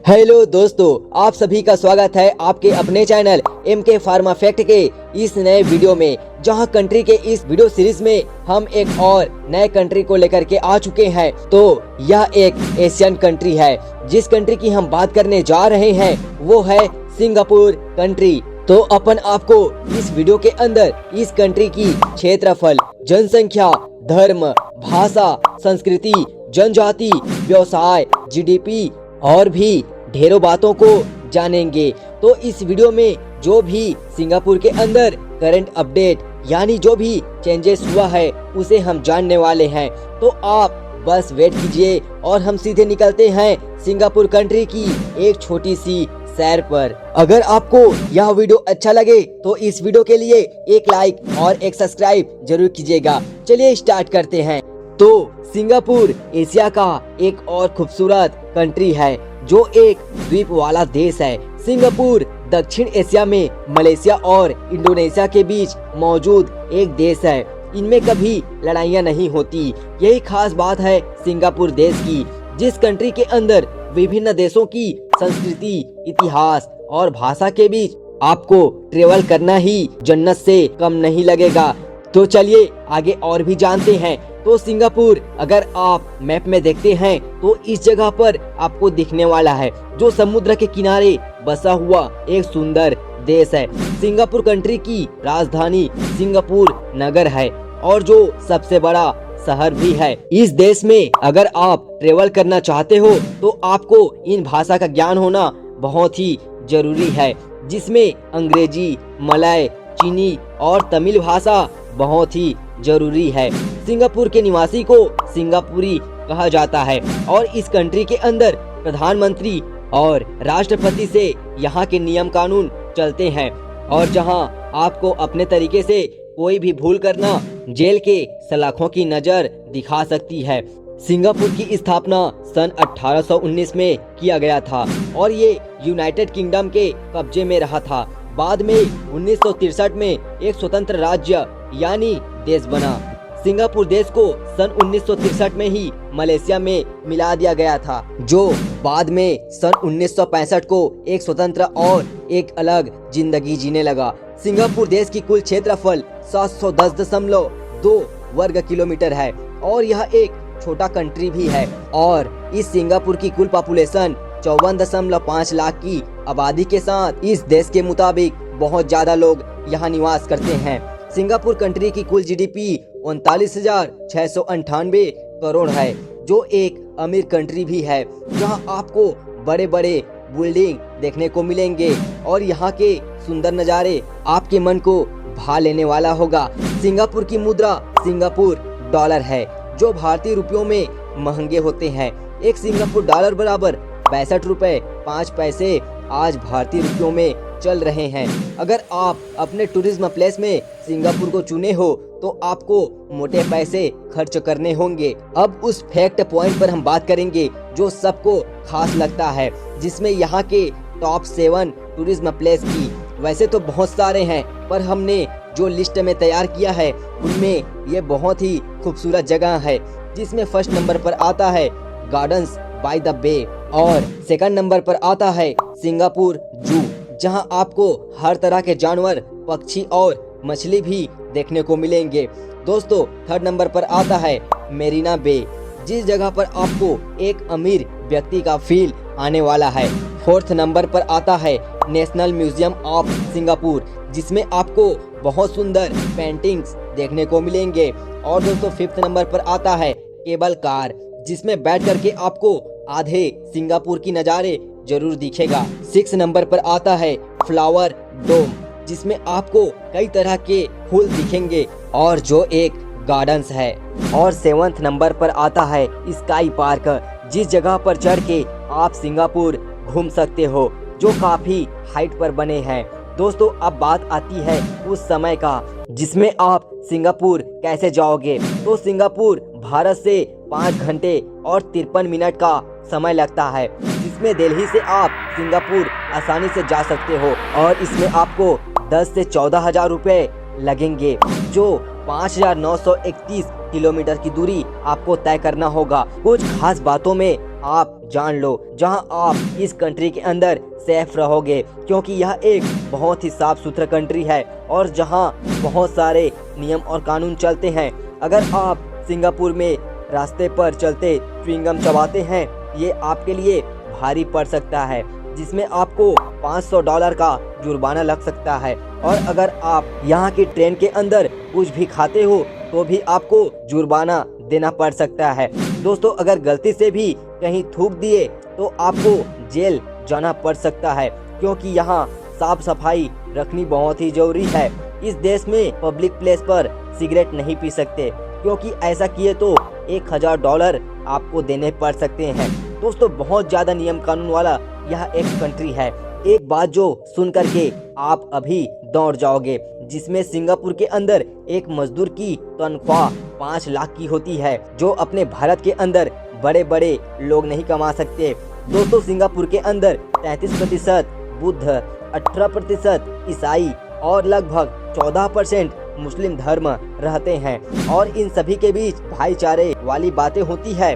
Hello दोस्तों, आप सभी का स्वागत है आपके अपने चैनल MK फार्मा फैक्ट के इस नए वीडियो में, जहां कंट्री के इस वीडियो सीरीज में हम एक और नए कंट्री को लेकर के आ चुके हैं। तो यह एक एशियन कंट्री है। जिस कंट्री की हम बात करने जा रहे हैं वो है सिंगापुर कंट्री। तो अपन आपको इस वीडियो के अंदर इस कंट्री की क्षेत्रफल, जनसंख्या, धर्म, भाषा, संस्कृति, जनजाति, व्यवसाय, GDP और भी ढेरों बातों को जानेंगे। तो इस वीडियो में जो भी सिंगापुर के अंदर करंट अपडेट यानी जो भी चेंजेस हुआ है उसे हम जानने वाले हैं। तो आप बस वेट कीजिए और हम सीधे निकलते हैं सिंगापुर कंट्री की एक छोटी सी सैर पर। अगर आपको यह वीडियो अच्छा लगे तो इस वीडियो के लिए एक लाइक और एक सब्सक्राइब जरूर कीजिएगा। चलिए स्टार्ट करते हैं। तो सिंगापुर एशिया का एक और खूबसूरत कंट्री है जो एक द्वीप वाला देश है। सिंगापुर दक्षिण एशिया में मलेशिया और इंडोनेशिया के बीच मौजूद एक देश है। इनमें कभी लड़ाइयाँ नहीं होती। यही खास बात है सिंगापुर देश की, जिस कंट्री के अंदर विभिन्न देशों की संस्कृति, इतिहास और भाषा के बीच आपको ट्रेवल करना ही जन्नत से कम नहीं लगेगा। तो चलिए आगे और भी जानते हैं। तो सिंगापुर अगर आप मैप में देखते हैं तो इस जगह पर आपको दिखने वाला है, जो समुद्र के किनारे बसा हुआ एक सुंदर देश है। सिंगापुर कंट्री की राजधानी सिंगापुर नगर है और जो सबसे बड़ा शहर भी है। इस देश में अगर आप ट्रेवल करना चाहते हो तो आपको इन भाषा का ज्ञान होना बहुत ही जरूरी है, जिसमें अंग्रेजी, मलय, चीनी और तमिल भाषा बहुत ही जरूरी है। सिंगापुर के निवासी को सिंगापुरी कहा जाता है और इस कंट्री के अंदर प्रधानमंत्री और राष्ट्रपति से यहाँ के नियम कानून चलते हैं और जहाँ आपको अपने तरीके से कोई भी भूल करना जेल के सलाखों की नजर दिखा सकती है। सिंगापुर की स्थापना सन 1819 में किया गया था और ये यूनाइटेड किंगडम के कब्जे में रहा था। बाद में 1963 में एक स्वतंत्र राज्य यानी देश बना। सिंगापुर देश को सन 1963 में ही मलेशिया में मिला दिया गया था, जो बाद में सन 1965 को एक स्वतंत्र और एक अलग जिंदगी जीने लगा। सिंगापुर देश की कुल क्षेत्रफल 710.2 वर्ग किलोमीटर है और यह एक छोटा कंट्री भी है। और इस सिंगापुर की कुल पॉपुलेशन 54.5 लाख की आबादी के साथ इस देश के मुताबिक बहुत ज्यादा लोग यहाँ निवास करते हैं। सिंगापुर कंट्री की कुल GDP 39,698 करोड़ है, जो एक अमीर कंट्री भी है, जहां आपको बड़े बड़े बिल्डिंग देखने को मिलेंगे और यहाँ के सुंदर नज़ारे आपके मन को भा लेने वाला होगा। सिंगापुर की मुद्रा सिंगापुर डॉलर है, जो भारतीय रुपयों में महंगे होते हैं। एक सिंगापुर डॉलर बराबर 62 रुपए 5 पैसे आज भारतीय रुपयों में चल रहे हैं। अगर आप अपने टूरिज्म प्लेस में सिंगापुर को चुने हो तो आपको मोटे पैसे खर्च करने होंगे। अब उस फैक्ट पॉइंट पर हम बात करेंगे जो सबको खास लगता है, जिसमें यहाँ के टॉप 7 टूरिज्म प्लेस की। वैसे तो बहुत सारे हैं, पर हमने जो लिस्ट में तैयार किया है उनमें ये बहुत ही खूबसूरत जगह है, जिसमें फर्स्ट नंबर पर आता है गार्डन्स बाय द बे और सेकंड नंबर पर आता है सिंगापुर जू, जहां आपको हर तरह के जानवर, पक्षी और मछली भी देखने को मिलेंगे। दोस्तों, थर्ड नंबर पर आता है मेरीना बे, जिस जगह पर आपको एक अमीर व्यक्ति का फील आने वाला है। फोर्थ नंबर पर आता है नेशनल म्यूजियम ऑफ सिंगापुर, जिसमें आपको बहुत सुंदर पेंटिंग्स देखने को मिलेंगे। और दोस्तों, फिफ्थ नंबर पर आता है केबल कार, जिसमें बैठ करके आपको आधे सिंगापुर की नज़ारे जरूर दिखेगा। 6 नंबर पर आता है फ्लावर डोम, जिसमें आपको कई तरह के फूल दिखेंगे और जो एक गार्डन्स है। और 7वें नंबर पर आता है स्काई पार्क, जिस जगह पर चढ़ के आप सिंगापुर घूम सकते हो, जो काफी हाइट पर बने हैं। दोस्तों, अब बात आती है उस समय का जिसमें आप सिंगापुर कैसे जाओगे। तो सिंगापुर भारत से 5 घंटे और 53 मिनट का समय लगता है, जिसमें दिल्ली से आप सिंगापुर आसानी से जा सकते हो और इसमें आपको 10 से 14 हजार रुपये लगेंगे, जो 5,931 किलोमीटर की दूरी आपको तय करना होगा। कुछ खास बातों में आप जान लो, जहां आप इस कंट्री के अंदर सेफ रहोगे, क्योंकि यह एक बहुत ही साफ सुथरा कंट्री है और जहां बहुत सारे नियम और कानून चलते हैं। अगर आप सिंगापुर में रास्ते पर चलते च्युइंगम चबाते हैं, ये आपके लिए भारी पड़ सकता है, जिसमें आपको $500 का जुर्माना लग सकता है। और अगर आप यहाँ की ट्रेन के अंदर कुछ भी खाते हो तो भी आपको जुर्माना देना पड़ सकता है। दोस्तों, अगर गलती से भी कहीं थूक दिए तो आपको जेल जाना पड़ सकता है, क्योंकि यहाँ साफ सफाई रखनी बहुत ही जरूरी है। इस देश में पब्लिक प्लेस पर सिगरेट नहीं पी सकते, क्योंकि ऐसा किए तो $1000 आपको देने पड़ सकते हैं। दोस्तों, बहुत ज्यादा नियम कानून वाला यह एक कंट्री है। एक बात जो सुन करके आप अभी दौड़ जाओगे, जिसमें सिंगापुर के अंदर एक मजदूर की तनख्वाह 5 लाख की होती है, जो अपने भारत के अंदर बड़े बड़े लोग नहीं कमा सकते। दोस्तों, सिंगापुर के अंदर 33% बुद्ध, 18% ईसाई और लगभग 14% मुस्लिम धर्म रहते हैं। और इन सभी के बीच भाईचारे वाली बातें होती है,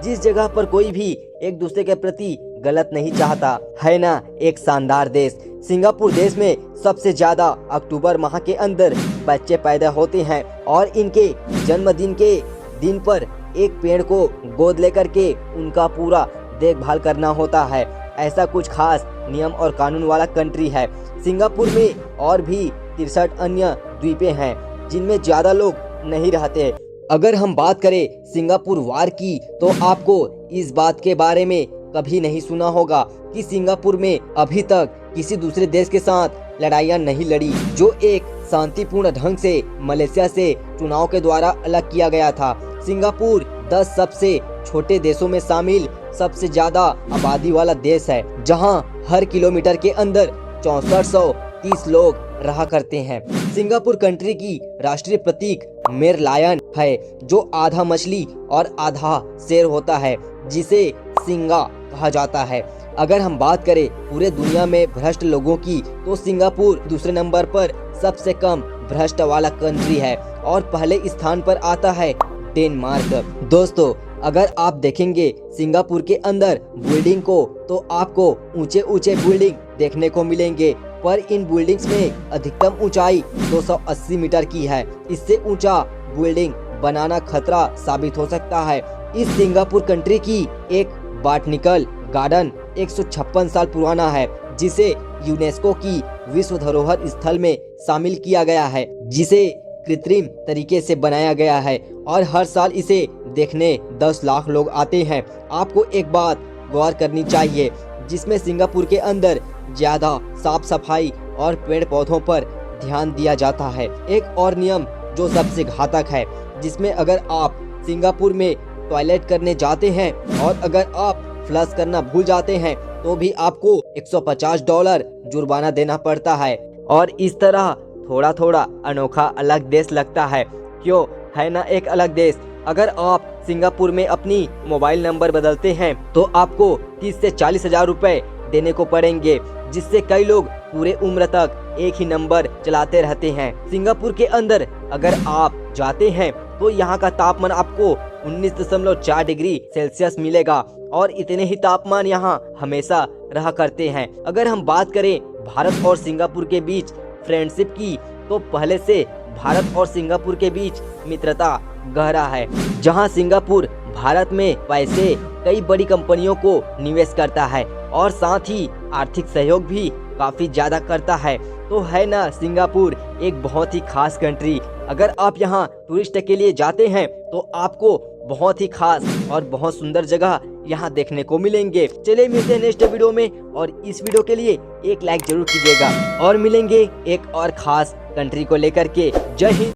जिस जगह पर कोई भी एक दूसरे के प्रति गलत नहीं चाहता। है ना एक शानदार देश। सिंगापुर देश में सबसे ज्यादा अक्टूबर माह के अंदर बच्चे पैदा होते हैं और इनके जन्मदिन के दिन पर एक पेड़ को गोद लेकर के उनका पूरा देखभाल करना होता है। ऐसा कुछ खास नियम और कानून वाला कंट्री है। सिंगापुर में और भी 63 अन्य द्वीपें हैं, जिनमें ज्यादा लोग नहीं रहते। अगर हम बात करें सिंगापुर वार की, तो आपको इस बात के बारे में कभी नहीं सुना होगा कि सिंगापुर में अभी तक किसी दूसरे देश के साथ लड़ाइयाँ नहीं लड़ी, जो एक शांतिपूर्ण ढंग से मलेशिया से चुनाव के द्वारा अलग किया गया था। सिंगापुर 10 सबसे छोटे देशों में शामिल सबसे ज्यादा आबादी वाला देश है, जहां हर किलोमीटर के अंदर 6430 लोग रहा करते हैं। सिंगापुर कंट्री की राष्ट्रीय प्रतीक मेरलायन है, जो आधा मछली और आधा शेर होता है, जिसे सिंगा कहा जाता है। अगर हम बात करें पूरे दुनिया में भ्रष्ट लोगों की, तो सिंगापुर दूसरे नंबर पर सबसे कम भ्रष्ट वाला कंट्री है और पहले स्थान पर आता है डेनमार्क। दोस्तों, अगर आप देखेंगे सिंगापुर के अंदर बिल्डिंग को, तो आपको ऊंचे ऊंचे बिल्डिंग देखने को मिलेंगे, पर इन बिल्डिंग्स में अधिकतम ऊंचाई 280 मीटर की है। इससे ऊंचा बिल्डिंग बनाना खतरा साबित हो सकता है। इस सिंगापुर कंट्री की एक बॉटनिकल गार्डन 156 साल पुराना है, जिसे यूनेस्को की विश्व धरोहर स्थल में शामिल किया गया है, जिसे कृत्रिम तरीके से बनाया गया है और हर साल इसे देखने 10 लाख लोग आते हैं। आपको एक बात गौर करनी चाहिए, जिसमें सिंगापुर के अंदर ज्यादा साफ सफाई और पेड़ पौधों पर ध्यान दिया जाता है। एक और नियम जो सबसे घातक है, जिसमें अगर आप सिंगापुर में टॉयलेट करने जाते हैं और अगर आप फ्लश करना भूल जाते हैं, तो भी आपको $150 जुर्माना देना पड़ता है। और इस तरह थोड़ा थोड़ा अनोखा अलग देश लगता है, क्यों? है ना एक अलग देश। अगर आप सिंगापुर में अपनी मोबाइल नंबर बदलते हैं, तो आपको 30 से 40 हजार रुपए देने को पड़ेंगे, जिससे कई लोग पूरे उम्र तक एक ही नंबर चलाते रहते हैं। सिंगापुर के अंदर अगर आप जाते हैं, तो यहाँ का तापमान आपको 19.4 डिग्री सेल्सियस मिलेगा और इतने ही तापमान यहाँ हमेशा रहा करते हैं। अगर हम बात करें भारत और सिंगापुर के बीच फ्रेंडशिप की, तो पहले से भारत और सिंगापुर के बीच मित्रता गहरा है, जहां सिंगापुर भारत में पैसे कई बड़ी कंपनियों को निवेश करता है और साथ ही आर्थिक सहयोग भी काफी ज्यादा करता है। तो है ना सिंगापुर एक बहुत ही खास कंट्री। अगर आप यहाँ टूरिस्ट के लिए जाते हैं, तो आपको बहुत ही खास और बहुत सुंदर जगह यहाँ देखने को मिलेंगे। चलिए मिलते हैं नेक्स्ट वीडियो में, और इस वीडियो के लिए एक लाइक जरूर कीजिएगा और मिलेंगे एक और खास कंट्री को लेकर के। जय हिंद।